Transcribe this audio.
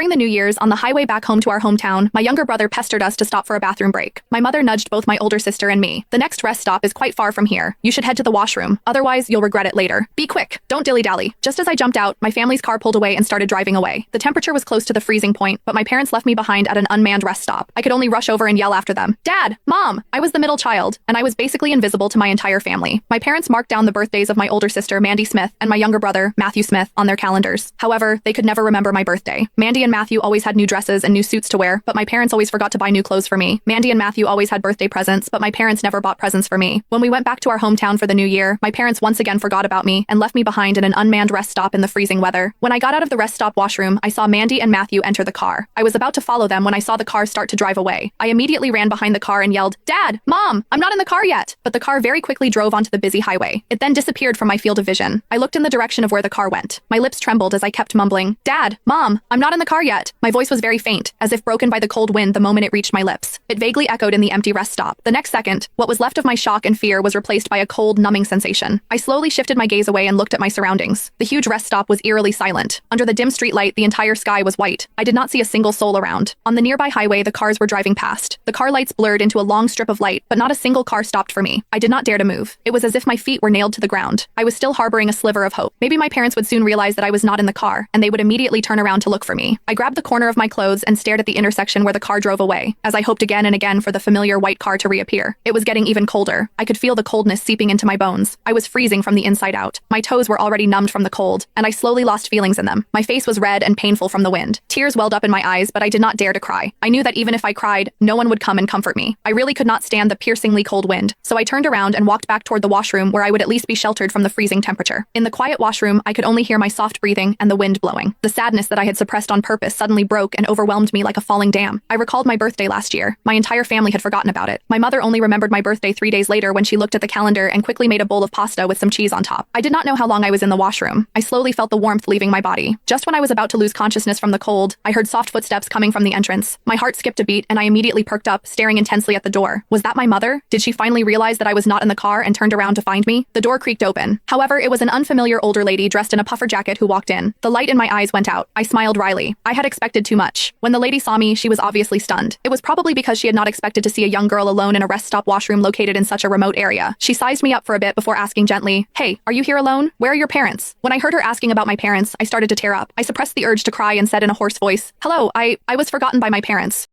During the New Year's, on the highway back home to our hometown, my younger brother pestered us to stop for a bathroom break. My mother nudged both my older sister and me. The next rest stop is quite far from here. You should head to the washroom. Otherwise, you'll regret it later. Be quick. Don't dilly-dally. Just as I jumped out, my family's car pulled away and started driving away. The temperature was close to the freezing point, but my parents left me behind at an unmanned rest stop. I could only rush over and yell after them. Dad! Mom! I was the middle child, and I was basically invisible to my entire family. My parents marked down the birthdays of my older sister, Mandy Smith, and my younger brother, Matthew Smith, on their calendars. However, they could never remember my birthday. Mandy and Matthew always had new dresses and new suits to wear, but my parents always forgot to buy new clothes for me. Mandy and Matthew always had birthday presents, but my parents never bought presents for me. When we went back to our hometown for the new year, my parents once again forgot about me and left me behind in an unmanned rest stop in the freezing weather. When I got out of the rest stop washroom, I saw Mandy and Matthew enter the car. I was about to follow them when I saw the car start to drive away. I immediately ran behind the car and yelled, Dad! Mom! I'm not in the car yet! But the car very quickly drove onto the busy highway. It then disappeared from my field of vision. I looked in the direction of where the car went. My lips trembled as I kept mumbling, Dad! Mom! I'm not in the car yet! My voice was very faint, as if broken by the cold wind the moment it reached my lips. It vaguely echoed in the empty rest stop. The next second, what was left of my shock and fear was replaced by a cold, numbing sensation. I slowly shifted my gaze away and looked at my surroundings. The huge rest stop was eerily silent. Under the dim street light, the entire sky was white. I did not see a single soul around. On the nearby highway, the cars were driving past. The car lights blurred into a long strip of light, but not a single car stopped for me. I did not dare to move. It was as if my feet were nailed to the ground. I was still harboring a sliver of hope. Maybe my parents would soon realize that I was not in the car, and they would immediately turn around to look for me. I grabbed the corner of my clothes and stared at the intersection where the car drove away, as I hoped again and again for the familiar white car to reappear. It was getting even colder. I could feel the coldness seeping into my bones. I was freezing from the inside out. My toes were already numbed from the cold, and I slowly lost feelings in them. My face was red and painful from the wind. Tears welled up in my eyes, but I did not dare to cry. I knew that even if I cried, no one would come and comfort me. I really could not stand the piercingly cold wind, so I turned around and walked back toward the washroom where I would at least be sheltered from the freezing temperature. In the quiet washroom, I could only hear my soft breathing and the wind blowing. The sadness that I had suppressed on purpose suddenly broke and overwhelmed me like a falling dam. I recalled my birthday last year. My entire family had forgotten about it. My mother only remembered my birthday 3 days later when she looked at the calendar and quickly made a bowl of pasta with some cheese on top. I did not know how long I was in the washroom. I slowly felt the warmth leaving my body. Just when I was about to lose consciousness from the cold, I heard soft footsteps coming from the entrance. My heart skipped a beat and I immediately perked up, staring intensely at the door. Was that my mother? Did she finally realize that I was not in the car and turned around to find me? The door creaked open. However, it was an unfamiliar older lady dressed in a puffer jacket who walked in. The light in my eyes went out. I smiled wryly. I had expected too much. When the lady saw me, she was obviously stunned. It was probably because she had not expected to see a young girl alone in a rest stop washroom located in such a remote area. She sized me up for a bit before asking gently, Hey, are you here alone? Where are your parents? When I heard her asking about my parents, I started to tear up. I suppressed the urge to cry and said in a hoarse voice, Hello, I was forgotten by my parents.